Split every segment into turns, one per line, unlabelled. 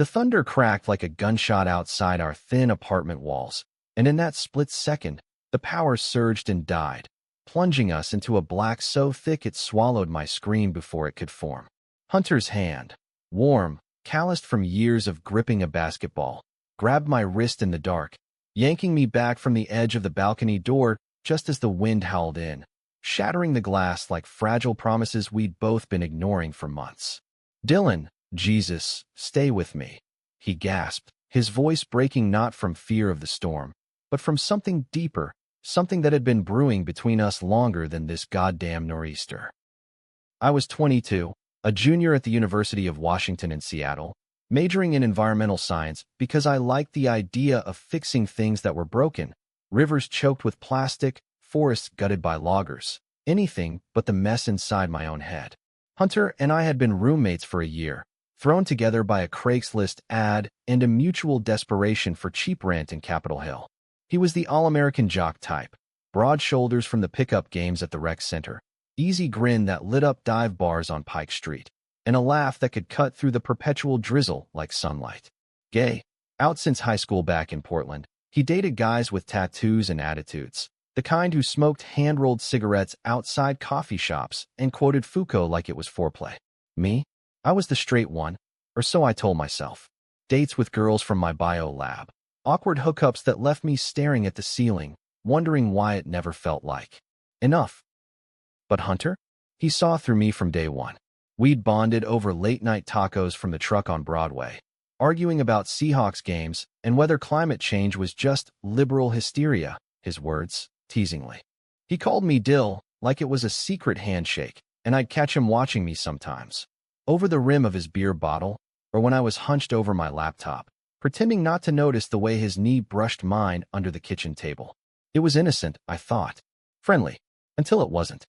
The thunder cracked like a gunshot outside our thin apartment walls, and in that split second, the power surged and died, plunging us into a black so thick it swallowed my scream before it could form. Hunter's hand, warm, calloused from years of gripping a basketball, grabbed my wrist in the dark, yanking me back from the edge of the balcony door just as the wind howled in, shattering the glass like fragile promises we'd both been ignoring for months. "Dylan, Jesus, stay with me," he gasped, his voice breaking not from fear of the storm, but from something deeper, something that had been brewing between us longer than this goddamn nor'easter. I was 22, a junior at the University of Washington in Seattle, majoring in environmental science because I liked the idea of fixing things that were broken, rivers choked with plastic, forests gutted by loggers, anything but the mess inside my own head. Hunter and I had been roommates for a year, thrown together by a Craigslist ad and a mutual desperation for cheap rent in Capitol Hill. He was the all-American jock type, broad shoulders from the pickup games at the rec center, easy grin that lit up dive bars on Pike Street, and a laugh that could cut through the perpetual drizzle like sunlight. Gay, out since high school back in Portland, he dated guys with tattoos and attitudes, the kind who smoked hand-rolled cigarettes outside coffee shops and quoted Foucault like it was foreplay. Me? I was the straight one, or so I told myself. Dates with girls from my bio lab. Awkward hookups that left me staring at the ceiling, wondering why it never felt like enough. But Hunter? He saw through me from day one. We'd bonded over late-night tacos from the truck on Broadway, arguing about Seahawks games and whether climate change was just liberal hysteria, his words, teasingly. He called me Dill like it was a secret handshake, and I'd catch him watching me sometimes, over the rim of his beer bottle, or when I was hunched over my laptop, pretending not to notice the way his knee brushed mine under the kitchen table. It was innocent, I thought. Friendly. Until it wasn't.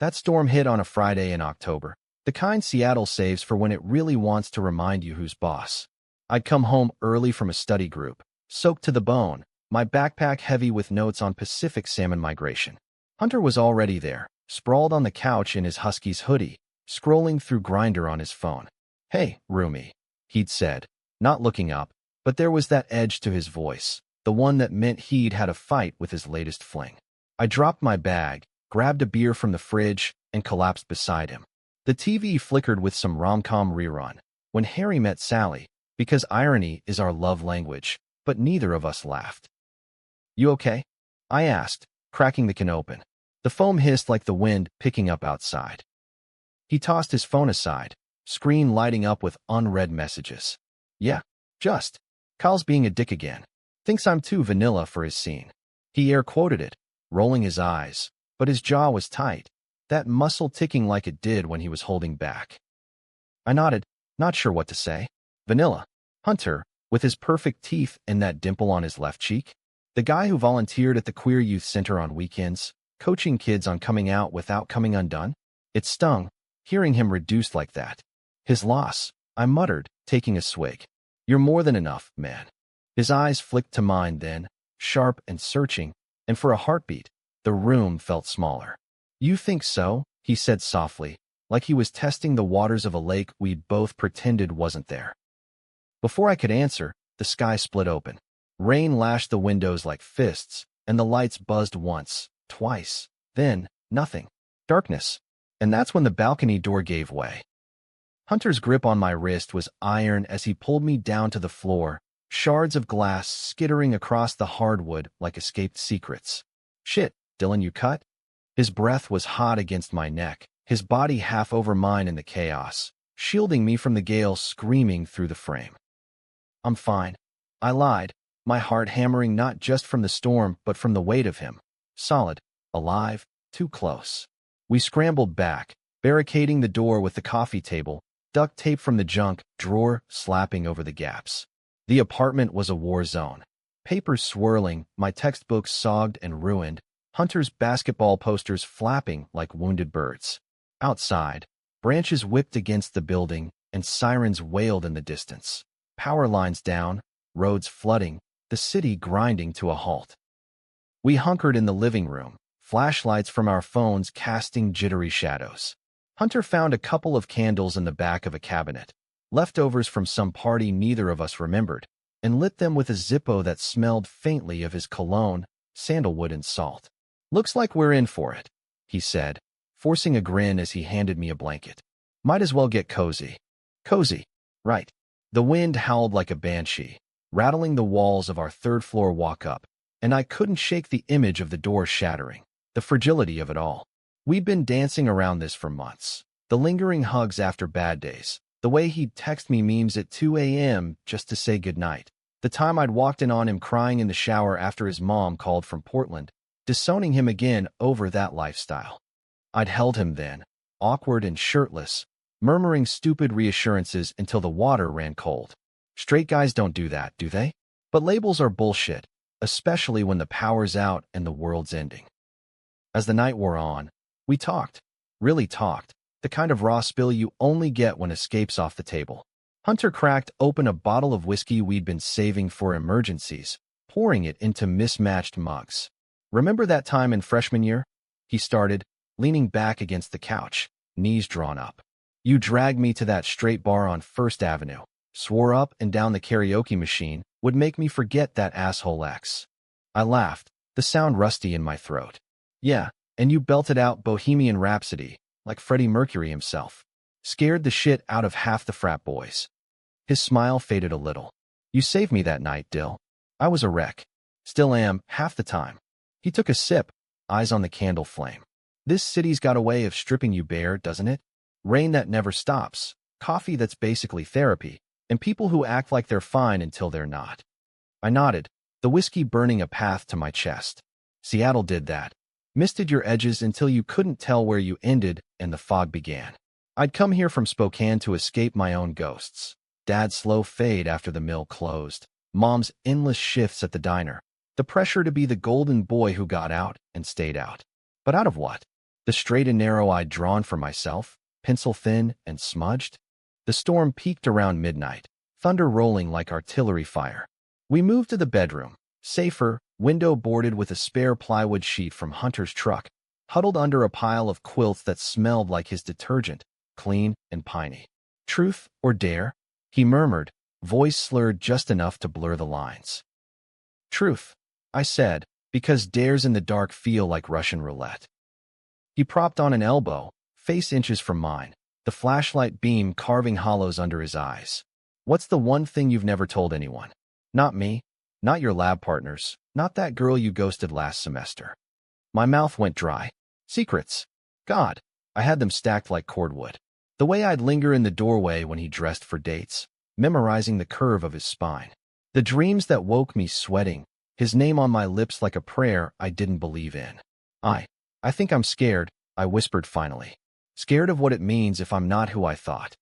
That storm hit on a Friday in October, the kind Seattle saves for when it really wants to remind you who's boss. I'd come home early from a study group, soaked to the bone, my backpack heavy with notes on Pacific salmon migration. Hunter was already there, sprawled on the couch in his Husky's hoodie, scrolling through Grindr on his phone. "Hey, roomie," he'd said, not looking up, but there was that edge to his voice, the one that meant he'd had a fight with his latest fling. I dropped my bag, grabbed a beer from the fridge, and collapsed beside him. The TV flickered with some rom-com rerun, When Harry Met Sally, because irony is our love language, but neither of us laughed. "You okay?" I asked, cracking the can open. The foam hissed like the wind picking up outside. He tossed his phone aside, screen lighting up with unread messages. "Yeah, just. Kyle's being a dick again. Thinks I'm too vanilla for his scene." He air-quoted it, rolling his eyes, but his jaw was tight, that muscle ticking like it did when he was holding back. I nodded, not sure what to say. Vanilla. Hunter, with his perfect teeth and that dimple on his left cheek? The guy who volunteered at the Queer Youth Center on weekends, coaching kids on coming out without coming undone? It stung, hearing him reduced like that. "His loss," I muttered, taking a swig. "You're more than enough, man." His eyes flicked to mine then, sharp and searching, and for a heartbeat, the room felt smaller. "You think so?" he said softly, like he was testing the waters of a lake we'd both pretended wasn't there. Before I could answer, the sky split open. Rain lashed the windows like fists, and the lights buzzed once, twice, then nothing. Darkness. And that's when the balcony door gave way. Hunter's grip on my wrist was iron as he pulled me down to the floor, shards of glass skittering across the hardwood like escaped secrets. "Shit, Dylan, you cut?" His breath was hot against my neck, his body half over mine in the chaos, shielding me from the gale screaming through the frame. "I'm fine," I lied, my heart hammering not just from the storm but from the weight of him. Solid, alive, too close. We scrambled back, barricading the door with the coffee table, duct tape from the junk drawer slapping over the gaps. The apartment was a war zone. Papers swirling, my textbooks sogged and ruined, Hunter's basketball posters flapping like wounded birds. Outside, branches whipped against the building, and sirens wailed in the distance. Power lines down, roads flooding, the city grinding to a halt. We hunkered in the living room, flashlights from our phones casting jittery shadows. Hunter found a couple of candles in the back of a cabinet, leftovers from some party neither of us remembered, and lit them with a Zippo that smelled faintly of his cologne, sandalwood, and salt. "Looks like we're in for it," he said, forcing a grin as he handed me a blanket. "Might as well get cozy." Cozy, right. The wind howled like a banshee, rattling the walls of our third-floor walk-up, and I couldn't shake the image of the door shattering, the fragility of it all. We'd been dancing around this for months. The lingering hugs after bad days, the way he'd text me memes at 2 a.m. just to say goodnight, the time I'd walked in on him crying in the shower after his mom called from Portland, disowning him again over that lifestyle. I'd held him then, awkward and shirtless, murmuring stupid reassurances until the water ran cold. Straight guys don't do that, do they? But labels are bullshit, especially when the power's out and the world's ending. As the night wore on, we talked, really talked, the kind of raw spill you only get when escape's off the table. Hunter cracked open a bottle of whiskey we'd been saving for emergencies, pouring it into mismatched mugs. "Remember that time in freshman year?" he started, leaning back against the couch, knees drawn up. "You dragged me to that straight bar on First Avenue, swore up and down the karaoke machine would make me forget that asshole ex." I laughed, the sound rusty in my throat. "Yeah, and you belted out Bohemian Rhapsody, like Freddie Mercury himself. Scared the shit out of half the frat boys." His smile faded a little. "You saved me that night, Dill. I was a wreck. Still am, half the time." He took a sip, eyes on the candle flame. "This city's got a way of stripping you bare, doesn't it? Rain that never stops, coffee that's basically therapy, and people who act like they're fine until they're not." I nodded, the whiskey burning a path to my chest. "Seattle did that. Misted your edges until you couldn't tell where you ended, and the fog began. I'd come here from Spokane to escape my own ghosts. Dad's slow fade after the mill closed, Mom's endless shifts at the diner, the pressure to be the golden boy who got out and stayed out. But out of what? The straight and narrow I'd drawn for myself, pencil-thin and smudged? The storm peaked around midnight, thunder rolling like artillery fire. We moved to the bedroom, safer, window boarded with a spare plywood sheet from Hunter's truck, huddled under a pile of quilts that smelled like his detergent, clean and piney. "Truth or dare?" he murmured, voice slurred just enough to blur the lines. "Truth," I said, because dares in the dark feel like Russian roulette. He propped on an elbow, face inches from mine, the flashlight beam carving hollows under his eyes. "What's the one thing you've never told anyone? Not me, not your lab partners, not that girl you ghosted last semester." My mouth went dry. Secrets. God, I had them stacked like cordwood. The way I'd linger in the doorway when he dressed for dates, memorizing the curve of his spine. The dreams that woke me sweating, his name on my lips like a prayer I didn't believe in. I think I'm scared," I whispered finally. "Scared of what it means if I'm not who I thought."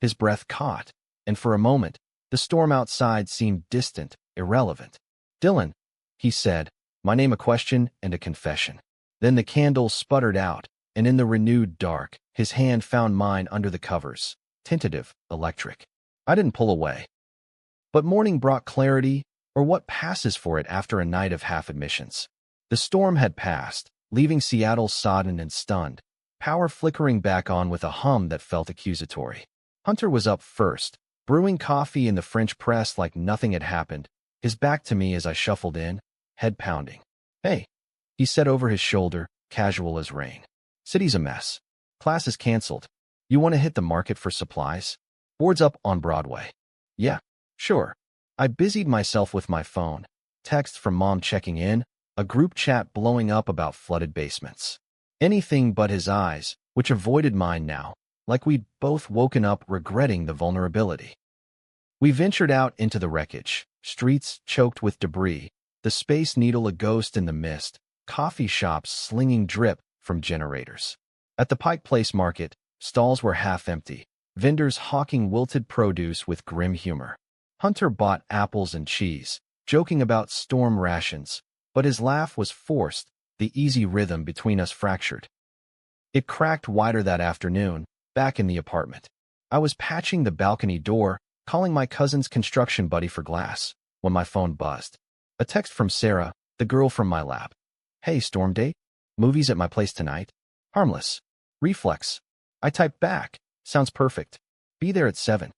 His breath caught, and for a moment, the storm outside seemed distant, irrelevant. "Dylan," he said, my name a question and a confession. Then the candle sputtered out, and in the renewed dark, his hand found mine under the covers, tentative, electric. I didn't pull away. But morning brought clarity, or what passes for it after a night of half admissions. The storm had passed, leaving Seattle sodden and stunned, power flickering back on with a hum that felt accusatory. Hunter was up first, brewing coffee in the French press like nothing had happened, his back to me as I shuffled in, head pounding. "Hey," he said over his shoulder, casual as rain. "City's a mess. Class is canceled. You want to hit the market for supplies? Board's up on Broadway." "Yeah, sure." I busied myself with my phone, text from Mom checking in, a group chat blowing up about flooded basements. Anything but his eyes, which avoided mine now, like we'd both woken up regretting the vulnerability. We ventured out into the wreckage, streets choked with debris, the Space Needle a ghost in the mist, coffee shops slinging drip from generators. At the Pike Place Market, stalls were half empty, vendors hawking wilted produce with grim humor. Hunter bought apples and cheese, joking about storm rations, but his laugh was forced, the easy rhythm between us fractured. It cracked wider that afternoon, back in the apartment. I was patching the balcony door, calling my cousin's construction buddy for glass, when my phone buzzed. A text from Sarah, the girl from my lab. "Hey, storm date? Movies at my place tonight? Harmless. Reflex." I typed back. "Sounds perfect. Be there at 7.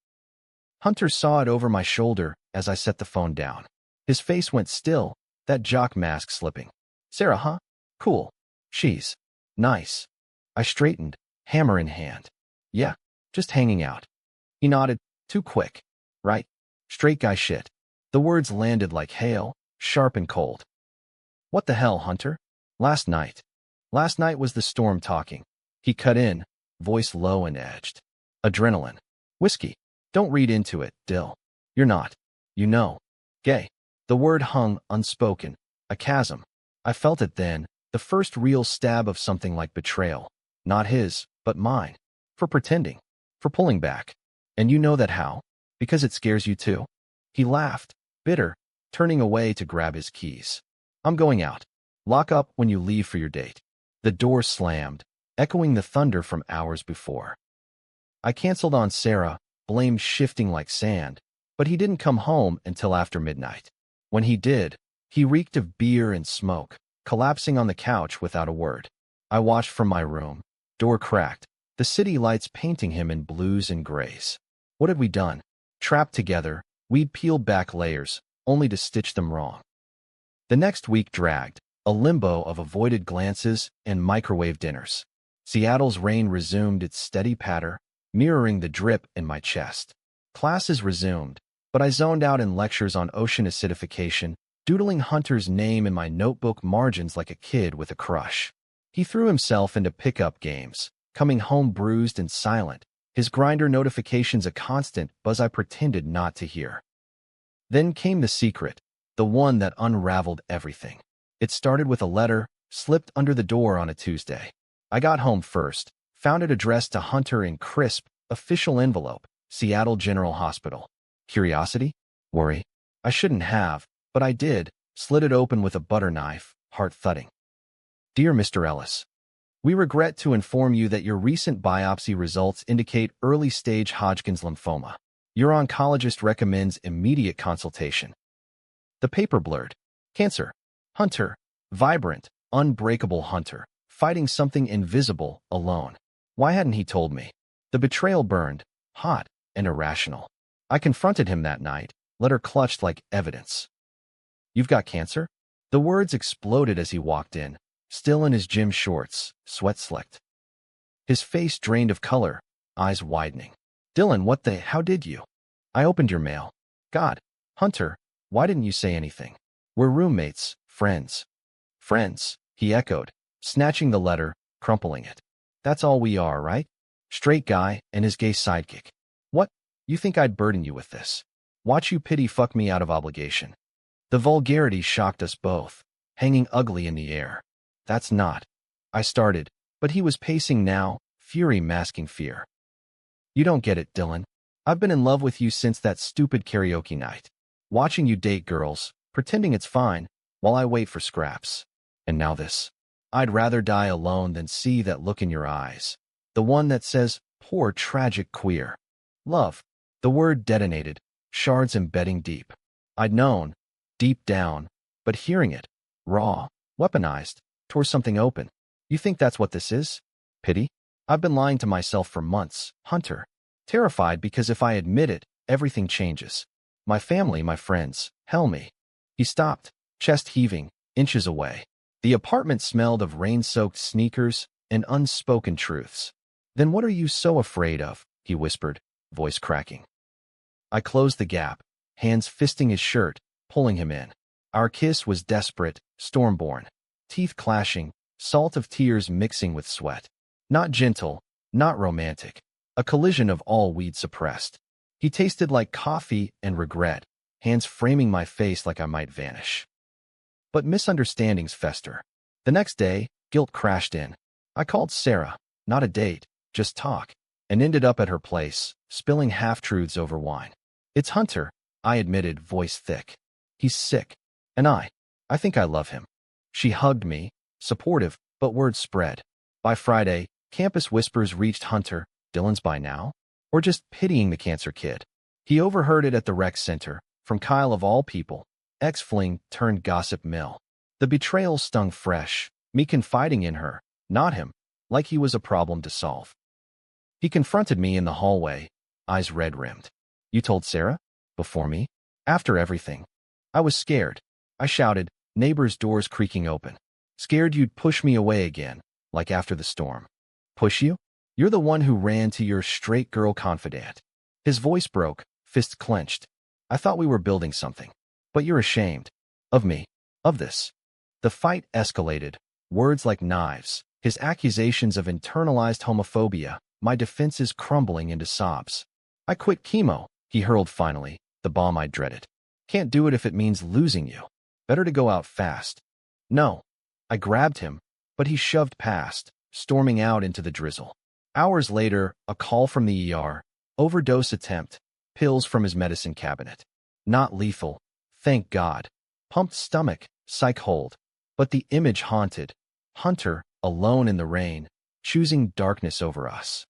Hunter saw it over my shoulder as I set the phone down. His face went still, that jock mask slipping. Sarah, huh? Cool. She's nice. I straightened, hammer in hand. Yeah, just hanging out. He nodded, too quick. Right? Straight guy shit. The words landed like hail, sharp and cold. What the hell, Hunter? Last night. Last night was the storm talking. He cut in, voice low and edged. Adrenaline. Whiskey. Don't read into it, Dill. You're not. You know. Gay. The word hung unspoken, a chasm. I felt it then, the first real stab of something like betrayal. Not his, but mine. For pretending. For pulling back. And you know that how? Because it scares you too. He laughed, bitter, turning away to grab his keys. I'm going out. Lock up when you leave for your date. The door slammed, echoing the thunder from hours before. I canceled on Sarah, blame shifting like sand, but he didn't come home until after midnight. When he did, he reeked of beer and smoke, collapsing on the couch without a word. I watched from my room, door cracked, the city lights painting him in blues and grays. What had we done? Trapped together, we'd peeled back layers, only to stitch them wrong. The next week dragged, a limbo of avoided glances and microwave dinners. Seattle's rain resumed its steady patter, mirroring the drip in my chest. Classes resumed, but I zoned out in lectures on ocean acidification, doodling Hunter's name in my notebook margins like a kid with a crush. He threw himself into pickup games, coming home bruised and silent, his grinder notifications a constant buzz I pretended not to hear. Then came the secret, the one that unraveled everything. It started with a letter, slipped under the door on a Tuesday. I got home first, found it addressed to Hunter in crisp, official envelope, Seattle General Hospital. Curiosity? Worry? I shouldn't have, but I did, slid it open with a butter knife, heart thudding. Dear Mr. Ellis, we regret to inform you that your recent biopsy results indicate early-stage Hodgkin's lymphoma. Your oncologist recommends immediate consultation. The paper blurred. Cancer. Hunter. Vibrant, unbreakable Hunter, fighting something invisible, alone. Why hadn't he told me? The betrayal burned, hot and irrational. I confronted him that night, letter clutched like evidence. You've got cancer? The words exploded as he walked in, still in his gym shorts, sweat slicked. His face drained of color, eyes widening. Dylan, how did you? I opened your mail. God, Hunter, why didn't you say anything? We're roommates, friends. Friends, he echoed, snatching the letter, crumpling it. That's all we are, right? Straight guy and his gay sidekick. What? You think I'd burden you with this? Watch you pity fuck me out of obligation. The vulgarity shocked us both, hanging ugly in the air. That's not. I started, but he was pacing now, fury masking fear. You don't get it, Dylan. I've been in love with you since that stupid karaoke night. Watching you date girls, pretending it's fine, while I wait for scraps. And now this. I'd rather die alone than see that look in your eyes. The one that says, poor tragic queer. Love. The word detonated, shards embedding deep. I'd known, deep down, but hearing it, raw, weaponized, tore something open. You think that's what this is? Pity? I've been lying to myself for months, Hunter. Terrified because if I admit it, everything changes. My family, my friends, hell me. He stopped, chest heaving, inches away. The apartment smelled of rain-soaked sneakers and unspoken truths. Then what are you so afraid of? He whispered, voice cracking. I closed the gap, hands fisting his shirt, pulling him in. Our kiss was desperate, storm-born. Teeth clashing, salt of tears mixing with sweat. Not gentle, not romantic. A collision of all we'd suppressed. He tasted like coffee and regret, hands framing my face like I might vanish. But misunderstandings fester. The next day, guilt crashed in. I called Sarah, not a date, just talk, and ended up at her place, spilling half-truths over wine. It's Hunter, I admitted, voice thick. He's sick. And I think I love him. She hugged me, supportive, but word spread. By Friday, campus whispers reached Hunter, Dylan's by now? Or just pitying the cancer kid. He overheard it at the rec center, from Kyle of all people, ex-fling turned gossip mill. The betrayal stung fresh, me confiding in her, not him, like he was a problem to solve. He confronted me in the hallway, eyes red-rimmed. You told Sarah? Before me? After everything? I was scared. I shouted, neighbors' doors creaking open. Scared you'd push me away again, like after the storm. Push you? You're the one who ran to your straight girl confidant. His voice broke, fist clenched. I thought we were building something. But you're ashamed. Of me. Of this. The fight escalated. Words like knives. His accusations of internalized homophobia. My defenses crumbling into sobs. I quit chemo, he hurled finally, the bomb I dreaded. Can't do it if it means losing you. Better to go out fast. No. I grabbed him, but he shoved past, storming out into the drizzle. Hours later, a call from the ER. Overdose attempt. Pills from his medicine cabinet. Not lethal. Thank God. Pumped stomach, psych hold. But the image haunted. Hunter, alone in the rain, choosing darkness over us.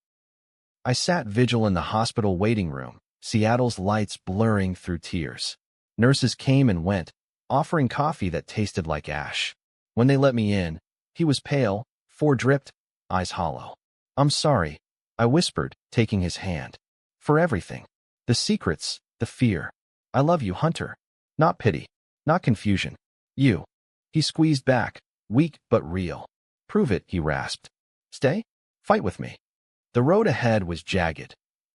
I sat vigil in the hospital waiting room, Seattle's lights blurring through tears. Nurses came and went, offering coffee that tasted like ash. When they let me in, he was pale, fore-dripped, eyes hollow. I'm sorry, I whispered, taking his hand. For everything. The secrets, the fear. I love you, Hunter. Not pity. Not confusion. You. He squeezed back, weak but real. Prove it, he rasped. Stay? Fight with me. The road ahead was jagged.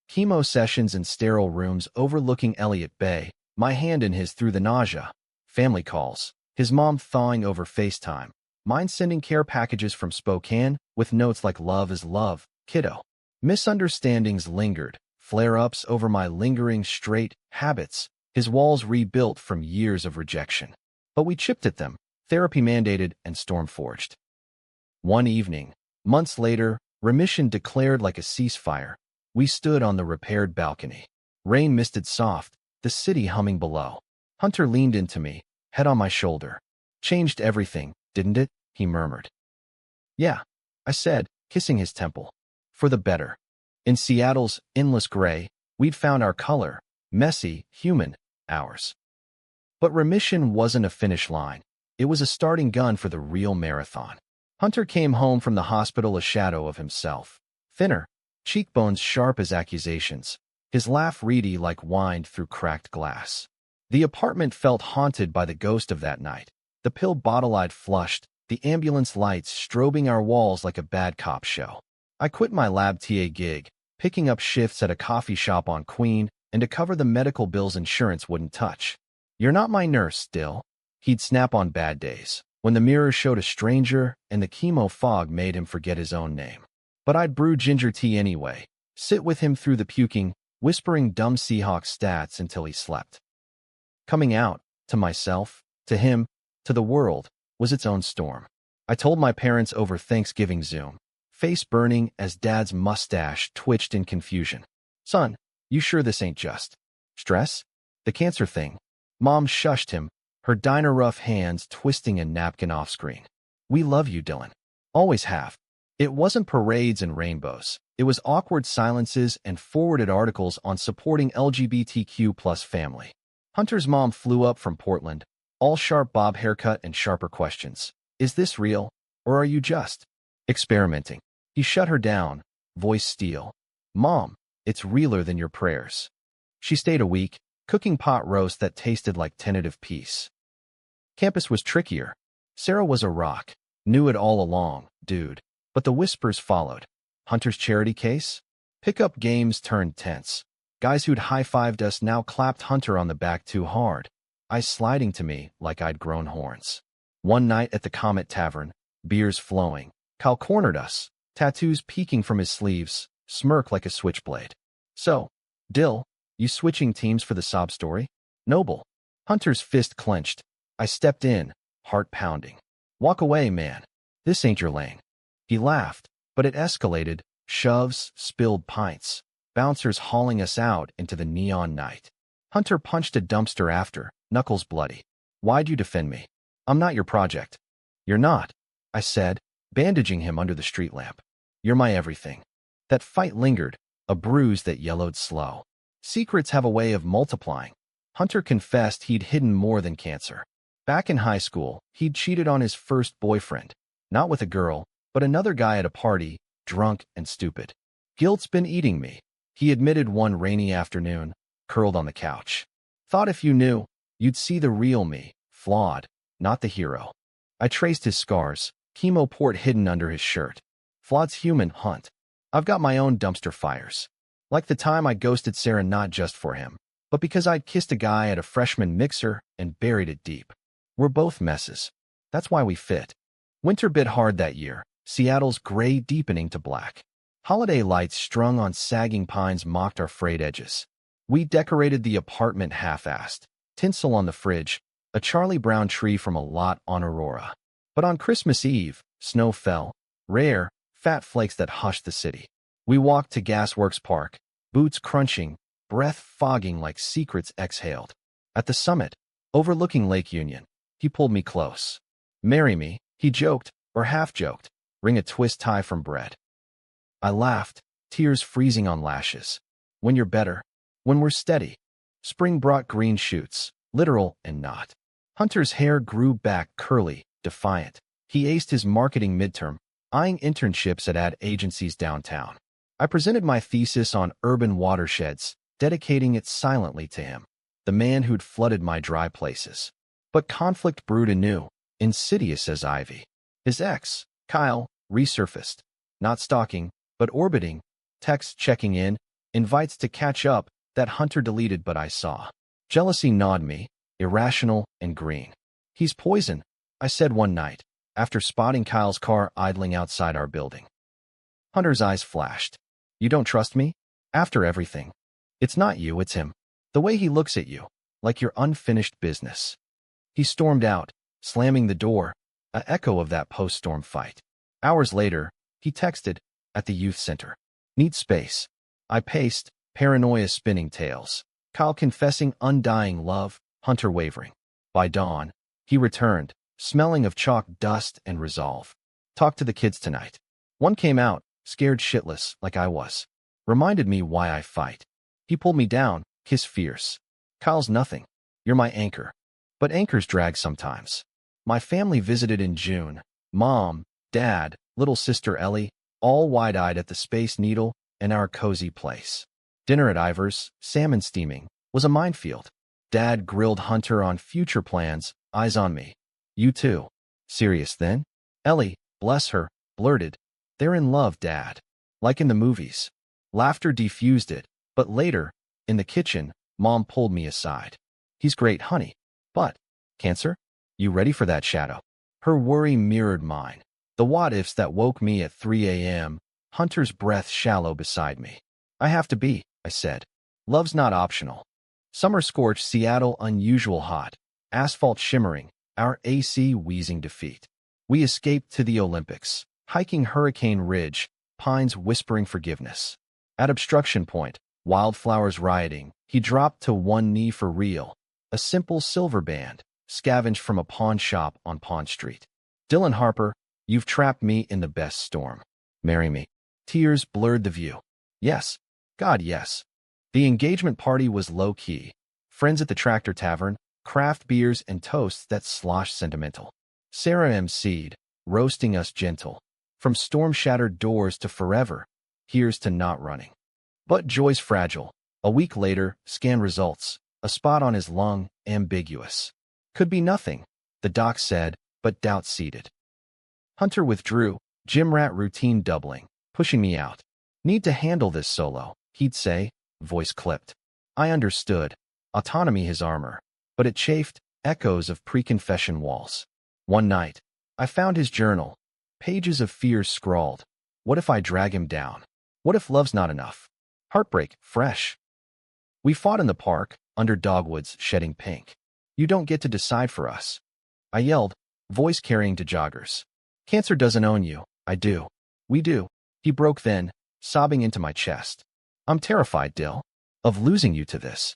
Chemo sessions in sterile rooms overlooking Elliott Bay, my hand in his through the nausea. Family calls. His mom thawing over FaceTime. Mine sending care packages from Spokane with notes like love is love, kiddo. Misunderstandings lingered, flare-ups over my lingering straight habits, his walls rebuilt from years of rejection. But we chipped at them, therapy mandated and storm-forged. One evening, months later, remission declared like a ceasefire. We stood on the repaired balcony. Rain misted soft, the city humming below. Hunter leaned into me, head on my shoulder. Changed everything, didn't it? He murmured. Yeah, I said, kissing his temple. For the better. In Seattle's endless gray, we'd found our color, messy, human, ours. But remission wasn't a finish line. It was a starting gun for the real marathon. Hunter came home from the hospital a shadow of himself. Thinner, cheekbones sharp as accusations, his laugh reedy like wine through cracked glass. The apartment felt haunted by the ghost of that night. The pill bottle I'd flushed, the ambulance lights strobing our walls like a bad cop show. I quit my lab TA gig, picking up shifts at a coffee shop on Queen, and to cover the medical bills insurance wouldn't touch. You're not my nurse still. He'd snap on bad days, when the mirror showed a stranger and the chemo fog made him forget his own name. But I'd brew ginger tea anyway, sit with him through the puking, whispering dumb Seahawks stats until he slept. Coming out, to myself, to him, to the world, was its own storm. I told my parents over Thanksgiving Zoom, face burning as Dad's mustache twitched in confusion. Son, you sure this ain't just stress? The cancer thing? Mom shushed him, her diner-rough hands twisting a napkin off-screen. We love you, Dylan. Always have. It wasn't parades and rainbows. It was awkward silences and forwarded articles on supporting LGBTQ+ family. Hunter's mom flew up from Portland, all sharp bob haircut and sharper questions. Is this real, or are you just experimenting? He shut her down, voice steel. Mom, it's realer than your prayers. She stayed a week, cooking pot roast that tasted like tentative peace. Campus was trickier. Sarah was a rock. Knew it all along, dude. But the whispers followed. Hunter's charity case? Pickup games turned tense. Guys who'd high-fived us now clapped Hunter on the back too hard, eyes sliding to me like I'd grown horns. One night at the Comet Tavern, beers flowing, Kyle cornered us, tattoos peeking from his sleeves, smirk like a switchblade. So, Dill, you switching teams for the sob story? Noble. Hunter's fist clenched. I stepped in, heart pounding. Walk away, man. This ain't your lane. He laughed, but it escalated, shoves, spilled pints, bouncers hauling us out into the neon night. Hunter punched a dumpster after, knuckles bloody. Why'd you defend me? I'm not your project. You're not, I said, bandaging him under the street lamp. You're my everything. That fight lingered, a bruise that yellowed slow. Secrets have a way of multiplying. Hunter confessed he'd hidden more than cancer. Back in high school, he'd cheated on his first boyfriend, not with a girl, but another guy at a party, drunk and stupid. Guilt's been eating me, he admitted one rainy afternoon, curled on the couch. Thought if you knew, you'd see the real me, flawed, not the hero. I traced his scars, chemo port hidden under his shirt. Flaud's human, Hunt. I've got my own dumpster fires. Like the time I ghosted Sarah not just for him, but because I'd kissed a guy at a freshman mixer and buried it deep. We're both messes. That's why we fit. Winter bit hard that year, Seattle's gray deepening to black. Holiday lights strung on sagging pines mocked our frayed edges. We decorated the apartment half-assed, tinsel on the fridge, a Charlie Brown tree from a lot on Aurora. But on Christmas Eve, snow fell, rare, fat flakes that hushed the city. We walked to Gasworks Park, boots crunching, breath fogging like secrets exhaled. At the summit, overlooking Lake Union, he pulled me close. Marry me, he joked, or half-joked, ring a twist tie from bread. I laughed, tears freezing on lashes. When you're better, when we're steady. Spring brought green shoots, literal and not. Hunter's hair grew back curly, defiant. He aced his marketing midterm, eyeing internships at ad agencies downtown. I presented my thesis on urban watersheds, dedicating it silently to him, the man who'd flooded my dry places. But conflict brewed anew, insidious as ivy. His ex, Kyle, resurfaced, not stalking, but orbiting, texts checking in, invites to catch up that Hunter deleted but I saw. Jealousy gnawed me, irrational and green. He's poison, I said one night, after spotting Kyle's car idling outside our building. Hunter's eyes flashed. You don't trust me? After everything. It's not you, it's him. The way he looks at you, like your unfinished business. He stormed out, slamming the door, an echo of that post-storm fight. Hours later, he texted, at the youth center. Need space. I paced, paranoia spinning tales. Kyle confessing undying love, Hunter wavering. By dawn, he returned, smelling of chalk dust and resolve. Talk to the kids tonight. One came out, scared shitless, like I was. Reminded me why I fight. He pulled me down, kiss fierce. Kyle's nothing. You're my anchor. But anchors drag sometimes. My family visited in June. Mom, Dad, little sister Ellie, all wide-eyed at the Space Needle and our cozy place. Dinner at Ivor's, salmon steaming, was a minefield. Dad grilled Hunter on future plans, eyes on me. You too. Serious then? Ellie, bless her, blurted. They're in love, Dad. Like in the movies. Laughter diffused it, but later, in the kitchen, Mom pulled me aside. He's great, honey. But, cancer? You ready for that shadow? Her worry mirrored mine. The what-ifs that woke me at 3 a.m., Hunter's breath shallow beside me. I have to be, I said. Love's not optional. Summer scorched Seattle unusual hot, asphalt shimmering, our AC wheezing defeat. We escaped to the Olympics, hiking Hurricane Ridge, pines whispering forgiveness. At obstruction point, wildflowers rioting, he dropped to one knee for real, a simple silver band, scavenged from a pawn shop on Pond Street. Dylan Harper, you've trapped me in the best storm. Marry me. Tears blurred the view. Yes. God, yes. The engagement party was low-key. Friends at the Tractor Tavern, craft beers and toasts that sloshed sentimental. Sarah emceed, roasting us gentle. From storm-shattered doors to forever, here's to not running. But joy's fragile. A week later, scan results. A spot on his lung, ambiguous. Could be nothing, the doc said, but doubt seeded. Hunter withdrew, gym rat routine doubling, pushing me out. Need to handle this solo, he'd say, voice clipped. I understood. Autonomy his armor. But it chafed, echoes of pre-confession walls. One night, I found his journal. Pages of fears scrawled. What if I drag him down? What if love's not enough? Heartbreak, fresh. We fought in the park, under dogwoods shedding pink. You don't get to decide for us. I yelled, voice carrying to joggers. Cancer doesn't own you, I do. We do. He broke then, sobbing into my chest. I'm terrified, Dill, of losing you to this.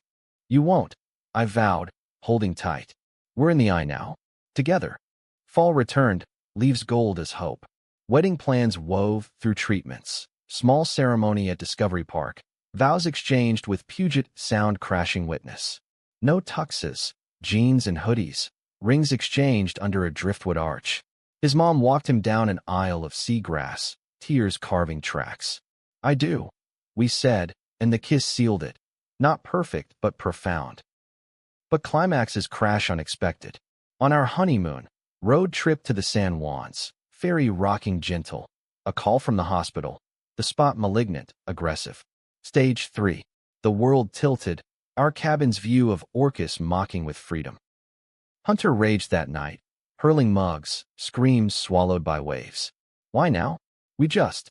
You won't, I vowed, holding tight. We're in the eye now. Together. Fall returned, leaves gold as hope. Wedding plans wove through treatments. Small ceremony at Discovery Park. Vows exchanged with Puget Sound crashing witness. No tuxes, jeans and hoodies. Rings exchanged under a driftwood arch. His mom walked him down an aisle of seagrass, tears carving tracks. I do, we said, and the kiss sealed it. Not perfect, but profound. But climaxes crash unexpected. On our honeymoon, road trip to the San Juans, ferry rocking gentle, a call from the hospital, the spot malignant, aggressive. Stage 3. The world tilted, our cabin's view of Orcus mocking with freedom. Hunter raged that night, hurling mugs, screams swallowed by waves. Why now? We just.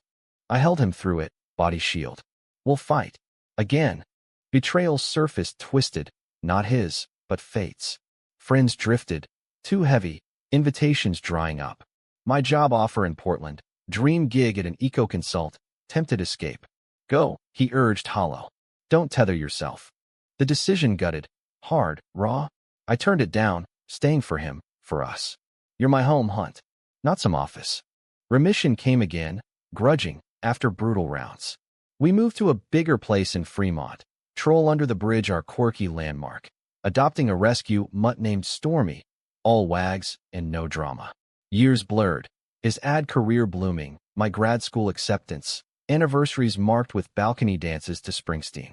I held him through it, body shield. We'll fight. Again. Betrayal's surface twisted, not his, but fate's. Friends drifted, too heavy, invitations drying up. My job offer in Portland, dream gig at an eco-consult, tempted escape. Go, he urged hollow. Don't tether yourself. The decision gutted, hard, raw. I turned it down, staying for him, for us. You're my home, Hunt. Not some office. Remission came again, grudging, after brutal rounds. We moved to a bigger place in Fremont, troll under the bridge our quirky landmark, adopting a rescue mutt named Stormy, all wags and no drama. Years blurred, his ad career blooming, my grad school acceptance, anniversaries marked with balcony dances to Springsteen.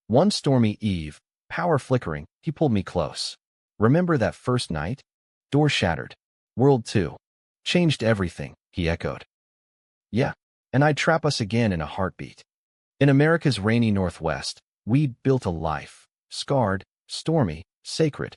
One stormy eve, power flickering, he pulled me close. Remember that first night? Door shattered. World 2. Changed everything, he echoed. Yeah, and I'd trap us again in a heartbeat. In America's rainy Northwest, we'd built a life, scarred, stormy, sacred.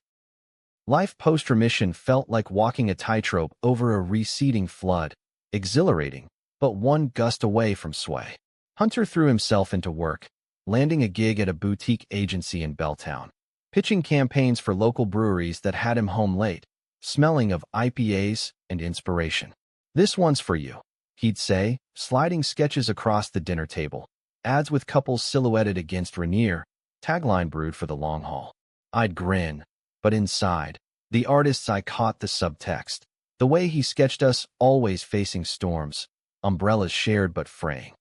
Life post-remission felt like walking a tightrope over a receding flood, exhilarating, but one gust away from sway. Hunter threw himself into work, landing a gig at a boutique agency in Belltown, pitching campaigns for local breweries that had him home late, smelling of IPAs and inspiration. This one's for you, he'd say, sliding sketches across the dinner table, ads with couples silhouetted against Rainier, tagline brewed for the long haul. I'd grin, but inside, the artist's eye caught the subtext, the way he sketched us always facing storms, umbrellas shared but fraying.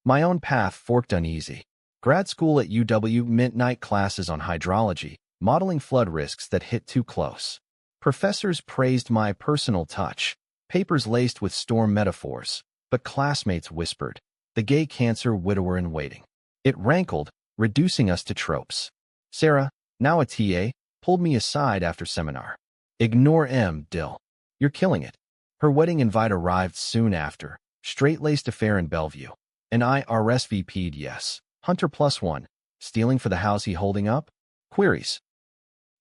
My own path forked uneasy. Grad school at UW meant night classes on hydrology, modeling flood risks that hit too close. Professors praised my personal touch, papers laced with storm metaphors, but classmates whispered, the gay cancer widower in waiting. It rankled, reducing us to tropes. Sarah, now a TA, pulled me aside after seminar. Ignore M. Dill. You're killing it. Her wedding invite arrived soon after, straight-laced affair in Bellevue. And I RSVP'd yes. Hunter +1, stealing for the house he holding up? Queries.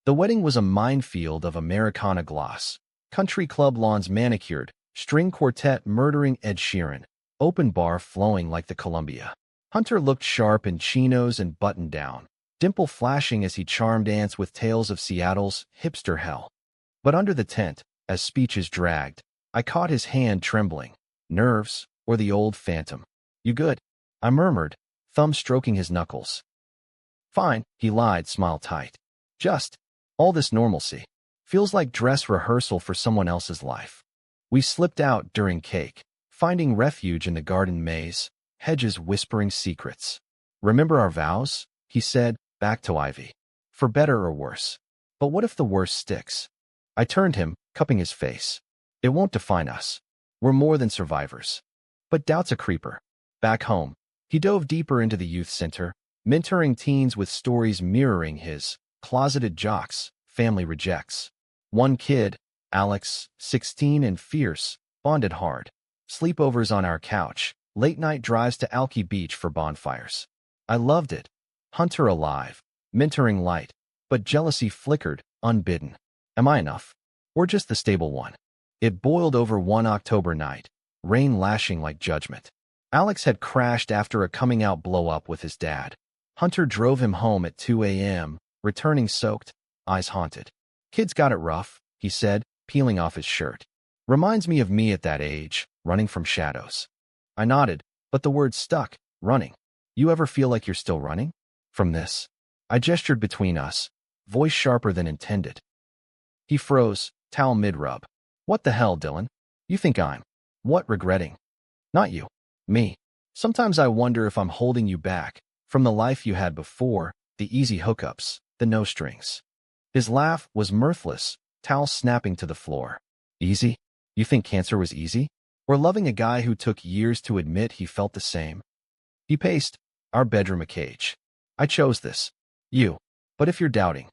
The wedding was a minefield of Americana gloss. Country club lawns manicured, string quartet murdering Ed Sheeran, open bar flowing like the Columbia. Hunter looked sharp in chinos and buttoned down, dimple flashing as he charmed aunts with tales of Seattle's hipster hell. But under the tent, as speeches dragged, I caught his hand trembling. Nerves, or the old phantom? You good? I murmured, thumb stroking his knuckles. Fine, he lied, smile tight. Just, all this normalcy. Feels like dress rehearsal for someone else's life. We slipped out during cake, finding refuge in the garden maze, hedges whispering secrets. Remember our vows? He said, back to Ivy. For better or worse. But what if the worst sticks? I turned him, cupping his face. It won't define us. We're more than survivors. But doubt's a creeper. Back home, he dove deeper into the youth center, mentoring teens with stories mirroring his. Closeted jocks, family rejects. One kid, Alex, 16 and fierce, bonded hard. Sleepovers on our couch, late-night drives to Alki Beach for bonfires. I loved it. Hunter alive, mentoring light, but jealousy flickered, unbidden. Am I enough? Or just the stable one? It boiled over one October night, rain lashing like judgment. Alex had crashed after a coming-out blow-up with his dad. Hunter drove him home at 2 a.m., returning soaked, eyes haunted. Kids got it rough, he said, peeling off his shirt. Reminds me of me at that age, running from shadows. I nodded, but the word stuck, running. You ever feel like you're still running? From this. I gestured between us, voice sharper than intended. He froze, towel mid-rub. What the hell, Dylan? You think I'm... What, regretting? Not you. Me. Sometimes I wonder if I'm holding you back, from the life you had before, the easy hookups, the no strings. His laugh was mirthless, towel snapping to the floor. Easy? You think cancer was easy? Or loving a guy who took years to admit he felt the same? He paced, our bedroom a cage. I chose this. You. But if you're doubting,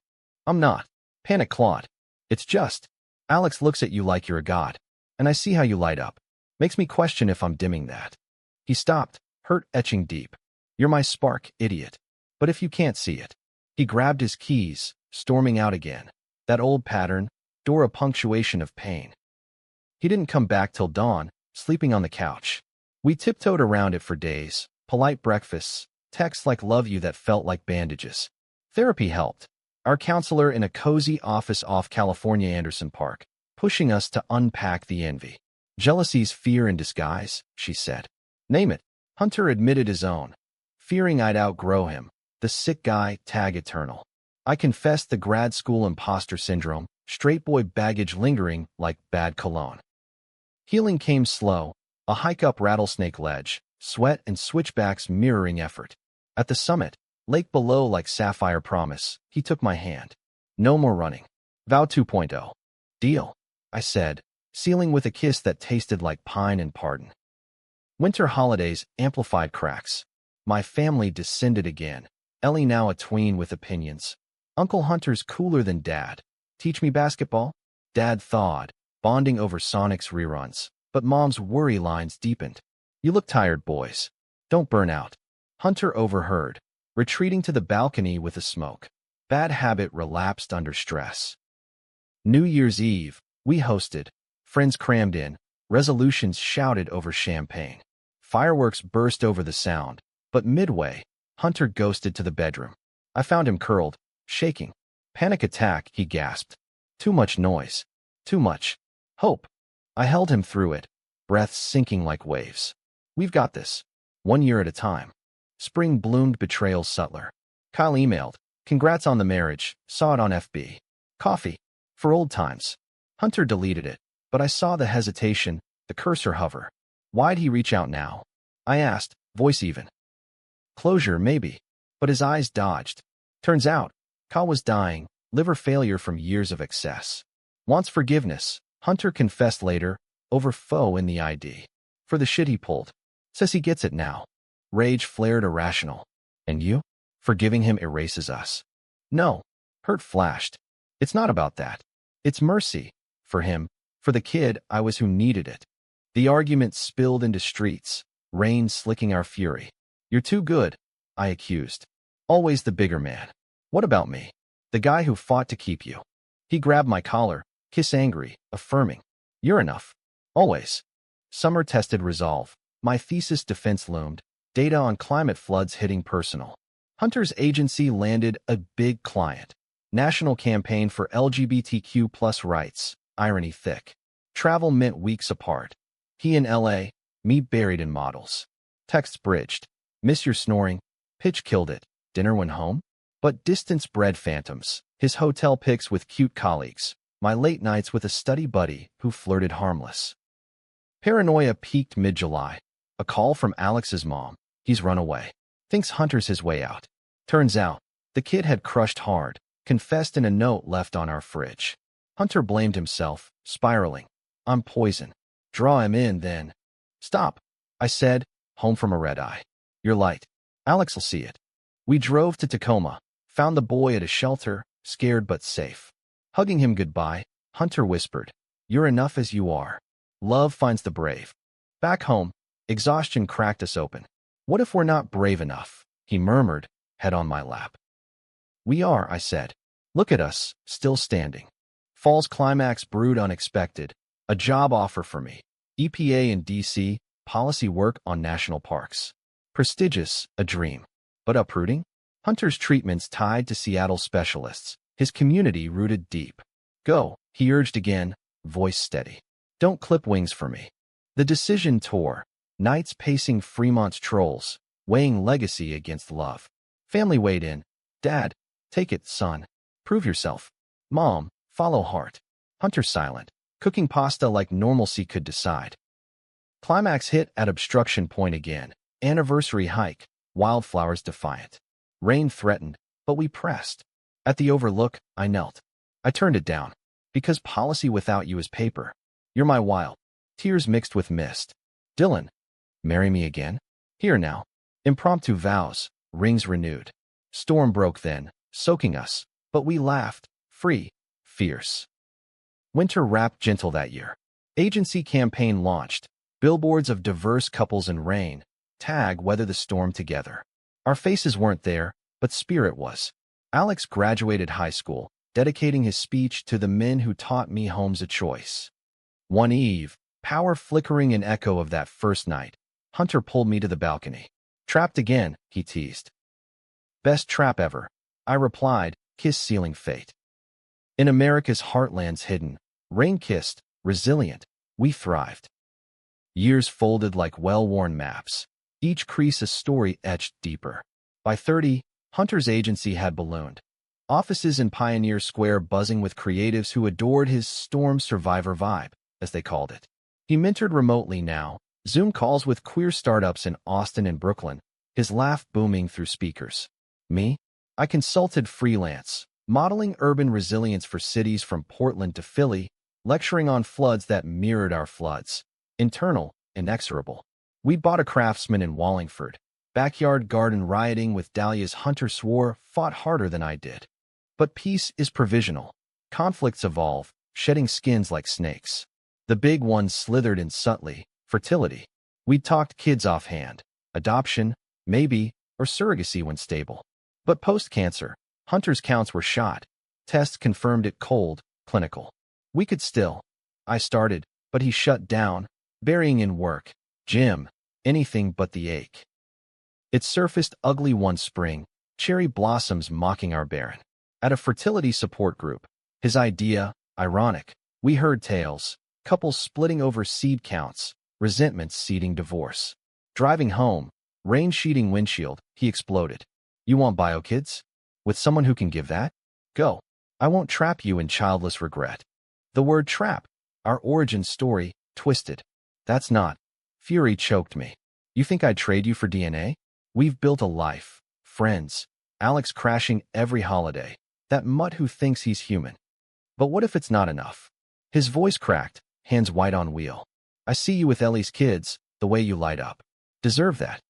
I'm not. Panic Claude. It's just. Alex looks at you like you're a god, and I see how you light up. Makes me question if I'm dimming that. He stopped, hurt etching deep. You're my spark, idiot. But if you can't see it. He grabbed his keys, storming out again. That old pattern, door a punctuation of pain. He didn't come back till dawn, sleeping on the couch. We tiptoed around it for days, polite breakfasts, texts like love you that felt like bandages. Therapy helped. Our counselor in a cozy office off California Anderson Park, pushing us to unpack the envy. Jealousy's fear in disguise, she said. Name it. Hunter admitted his own. Fearing I'd outgrow him. The sick guy, tag eternal. I confessed the grad school imposter syndrome, straight boy baggage lingering like bad cologne. Healing came slow, a hike up Rattlesnake Ledge, sweat and switchbacks mirroring effort. At the summit, lake below like sapphire promise, he took my hand. No more running. Vow 2.0. Deal, I said, sealing with a kiss that tasted like pine and pardon. Winter holidays amplified cracks. My family descended again. Ellie now a tween with opinions. Uncle Hunter's cooler than Dad. Teach me basketball? Dad thawed, bonding over Sonic's reruns. But Mom's worry lines deepened. You look tired, boys. Don't burn out. Hunter overheard, retreating to the balcony with a smoke. Bad habit relapsed under stress. New Year's Eve, we hosted. Friends crammed in. Resolutions shouted over champagne. Fireworks burst over the sound. But midway, Hunter ghosted to the bedroom. I found him curled, shaking. Panic attack, he gasped. Too much noise. Too much hope. I held him through it, breaths sinking like waves. We've got this. 1 year at a time. Spring bloomed betrayal subtler. Kyle emailed. Congrats on the marriage. Saw it on FB. Coffee. For old times. Hunter deleted it, but I saw the hesitation, the cursor hover. Why'd he reach out now? I asked, voice even. Closure, maybe. But his eyes dodged. Turns out, Kyle was dying, liver failure from years of excess. Wants forgiveness, Hunter confessed later, over foe in the ID. For the shit he pulled. Says he gets it now. Rage flared irrational. And you? Forgiving him erases us. No. Hurt flashed. It's not about that. It's mercy. For him. For the kid I was who needed it. The argument spilled into streets, rain slicking our fury. You're too good, I accused. Always the bigger man. What about me? The guy who fought to keep you. He grabbed my collar, kiss angry, affirming. You're enough. Always. Summer tested resolve. My thesis defense loomed. Data on climate floods hitting personal. Hunter's agency landed a big client. National campaign for LGBTQ plus rights. Irony thick. Travel meant weeks apart. He in LA, me buried in models. Texts bridged. Miss your snoring. Pitch killed it. Dinner went home? But distance bred phantoms. His hotel pics with cute colleagues. My late nights with a study buddy who flirted harmless. Paranoia peaked mid-July. A call from Alex's mom. He's run away. Thinks Hunter's his way out. Turns out, the kid had crushed hard, confessed in a note left on our fridge. Hunter blamed himself, spiraling. I'm poison. Draw him in, then. Stop, I said, home from a red-eye. You're light. Alex'll see it. We drove to Tacoma, found the boy at a shelter, scared but safe. Hugging him goodbye, Hunter whispered, you're enough as you are. Love finds the brave. Back home, exhaustion cracked us open. What if we're not brave enough? He murmured, head on my lap. We are, I said. Look at us, still standing. Fall's climax brewed unexpected. A job offer for me. EPA in D.C., policy work on national parks. Prestigious, a dream. But uprooting? Hunter's treatments tied to Seattle specialists. His community rooted deep. Go, he urged again, voice steady. Don't clip wings for me. The decision tore. Nights pacing Fremont's trolls, weighing legacy against love. Family weighed in. Dad, take it, son. Prove yourself. Mom, follow heart. Hunter silent, cooking pasta like normalcy could decide. Climax hit at obstruction point again. Anniversary hike, wildflowers defiant. Rain threatened, but we pressed. At the overlook, I knelt. I turned it down. Because policy without you is paper. You're my wild. Tears mixed with mist. Dylan. Marry me again? Here now. Impromptu vows, rings renewed. Storm broke then, soaking us, but we laughed, free, fierce. Winter wrapped gentle that year. Agency campaign launched. Billboards of diverse couples in rain. Tag weather the storm together. Our faces weren't there, but spirit was. Alex graduated high school, dedicating his speech to the men who taught me home's a choice. One eve, power flickering in echo of that first night, Hunter pulled me to the balcony. Trapped again, he teased. Best trap ever, I replied, kiss-sealing fate. In America's heartlands hidden, rain-kissed, resilient, we thrived. Years folded like well-worn maps, each crease a story etched deeper. By 30, Hunter's agency had ballooned. Offices in Pioneer Square buzzing with creatives who adored his storm survivor vibe, as they called it. He mentored remotely now, Zoom calls with queer startups in Austin and Brooklyn, his laugh booming through speakers. Me? I consulted freelance, modeling urban resilience for cities from Portland to Philly, lecturing on floods that mirrored our floods. Internal, inexorable. We'd bought a craftsman in Wallingford. Backyard garden rioting with dahlias. Hunter swore fought harder than I did. But peace is provisional. Conflicts evolve, shedding skins like snakes. The big ones slithered in subtly. Fertility. We'd talked kids offhand. Adoption, maybe, or surrogacy when stable. But post-cancer, Hunter's counts were shot. Tests confirmed it cold, clinical. We could still. I started, but he shut down, burying in work, gym, anything but the ache. It surfaced ugly one spring, cherry blossoms mocking our barren. At a fertility support group, his idea, ironic, we heard tales, couples splitting over seed counts, resentments seeding divorce. Driving home, rain sheeting windshield, he exploded. You want bio kids? With someone who can give that? Go. I won't trap you in childless regret. The word trap, our origin story, twisted. That's not. Fury choked me. You think I'd trade you for DNA? We've built a life, friends, Alex crashing every holiday, that mutt who thinks he's human. But what if it's not enough? His voice cracked, hands white on wheel. I see you with Ellie's kids, the way you light up. Deserve that.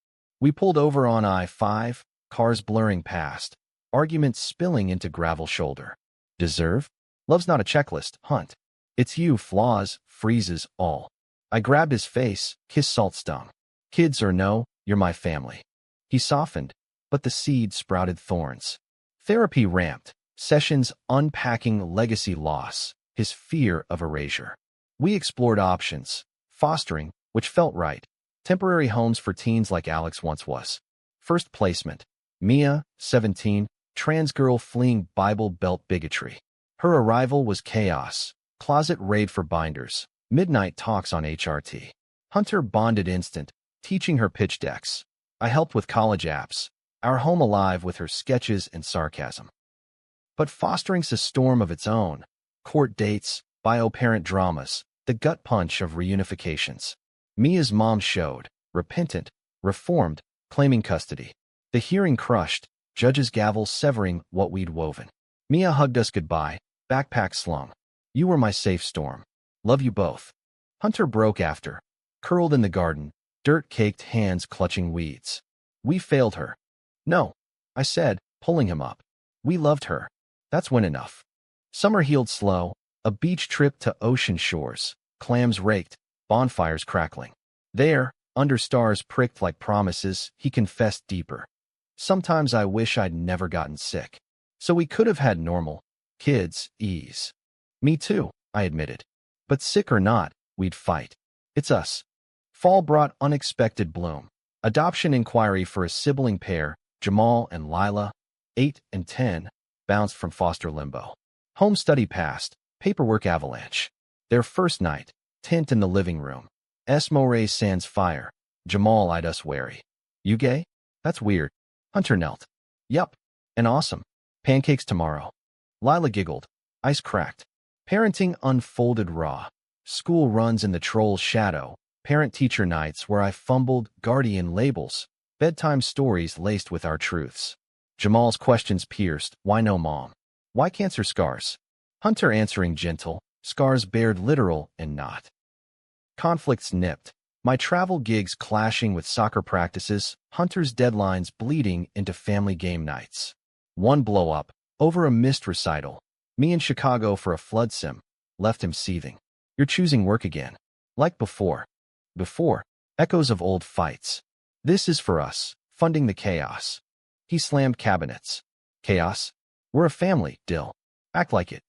We pulled over on I-5, cars blurring past, arguments spilling into gravel shoulder. Deserve? Love's not a checklist, Hunt. It's you, flaws, freezes, all. I grabbed his face, kiss salt stung. Kids or no, you're my family. He softened, but the seed sprouted thorns. Therapy ramped, sessions unpacking legacy loss, his fear of erasure. We explored options, fostering, which felt right, temporary homes for teens like Alex once was. First placement, Mia, 17, trans girl fleeing Bible Belt bigotry. Her arrival was chaos, closet raid for binders, midnight talks on HRT. Hunter bonded instant, teaching her pitch decks. I helped with college apps, our home alive with her sketches and sarcasm. But fostering's a storm of its own. Court dates, bio-parent dramas, the gut punch of reunifications. Mia's mom showed, repentant, reformed, claiming custody. The hearing crushed, judge's gavel severing what we'd woven. Mia hugged us goodbye, backpack slung. You were my safe storm. Love you both. Hunter broke after, curled in the garden, dirt-caked hands clutching weeds. We failed her. No, I said, pulling him up. We loved her. That's when enough. Summer healed slow, a beach trip to ocean shores, clams raked, bonfires crackling. There, under stars pricked like promises, he confessed deeper. Sometimes I wish I'd never gotten sick. So we could have had normal, kids, ease. Me too, I admitted. But sick or not, we'd fight. It's us. Fall brought unexpected bloom. Adoption inquiry for a sibling pair, Jamal and Lila, 8 and 10, bounced from foster limbo. Home study passed, paperwork avalanche. Their first night, tent in the living room. Esmore sans fire. Jamal eyed us wary. You gay? That's weird. Hunter knelt. Yup. And awesome. Pancakes tomorrow. Lila giggled. Ice cracked. Parenting unfolded raw. School runs in the troll's shadow. Parent-teacher nights where I fumbled guardian labels. Bedtime stories laced with our truths. Jamal's questions pierced. Why no mom? Why cancer scars? Hunter answering gentle. Scars bared literal and not. Conflicts nipped. My travel gigs clashing with soccer practices, Hunter's deadlines bleeding into family game nights. One blow-up, over a missed recital. Me in Chicago for a flood sim. Left him seething. You're choosing work again. Like before. Before. Echoes of old fights. This is for us, funding the chaos. He slammed cabinets. Chaos? We're a family, Dill. Act like it.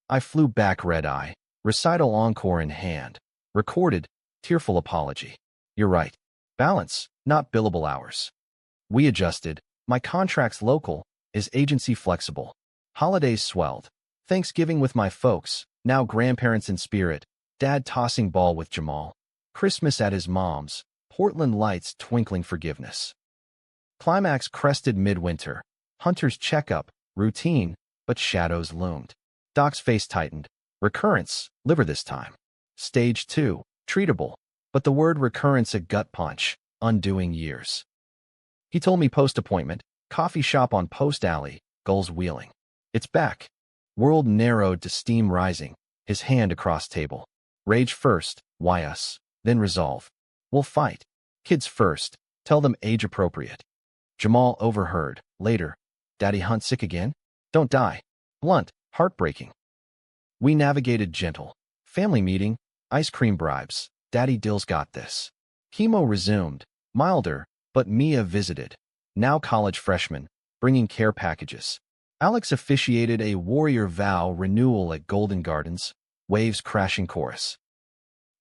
I flew back red-eye, recital encore in hand. Recorded, tearful apology. You're right. Balance, not billable hours. We adjusted. My contract's local, is agency flexible. Holidays swelled. Thanksgiving with my folks, now grandparents in spirit. Dad tossing ball with Jamal. Christmas at his mom's. Portland lights twinkling forgiveness. Climax crested midwinter. Hunter's checkup, routine, but shadows loomed. Doc's face tightened. Recurrence, liver this time. Stage 2, treatable, but the word recurrence a gut punch, undoing years. He told me post-appointment, coffee shop on Post Alley, goals wheeling. It's back. World narrowed to steam rising, his hand across table. Rage first, why us? Then resolve. We'll fight. Kids first, tell them age appropriate. Jamal overheard, later. Daddy Hunt sick again? Don't die. Blunt, heartbreaking. We navigated gentle. Family meeting, ice cream bribes. Daddy Dill's got this. Chemo resumed, milder, but Mia visited. Now college freshman, bringing care packages. Alex officiated a warrior vow renewal at Golden Gardens, waves crashing chorus.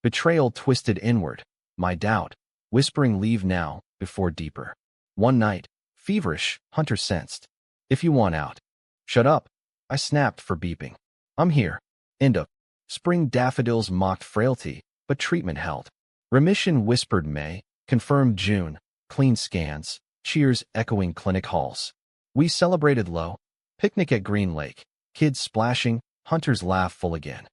Betrayal twisted inward, my doubt, whispering leave now, before deeper. One night, feverish, Hunter sensed. If you want out. Shut up. I snapped for beeping. I'm here. End up. Spring daffodils mocked frailty, but treatment held. Remission whispered May, confirmed June, clean scans, cheers echoing clinic halls. We celebrated low. Picnic at Green Lake, kids splashing, Hunter's laugh full again.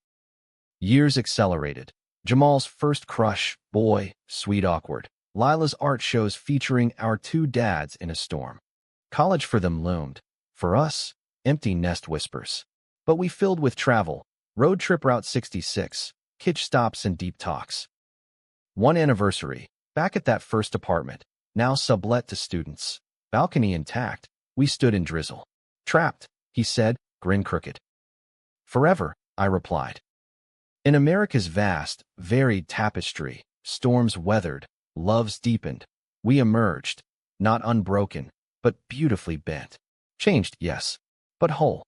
Years accelerated. Jamal's first crush, boy, sweet awkward. Lila's art shows featuring our two dads in a storm. College for them loomed. For us, empty nest whispers. But we filled with travel, road trip Route 66, kitsch stops and deep talks. One anniversary, back at that first apartment, now sublet to students. Balcony intact, we stood in drizzle. Trapped, he said, grin crooked. Forever, I replied. In America's vast, varied tapestry, storms weathered, loves deepened, we emerged, not unbroken, but beautifully bent. Changed, yes, but whole.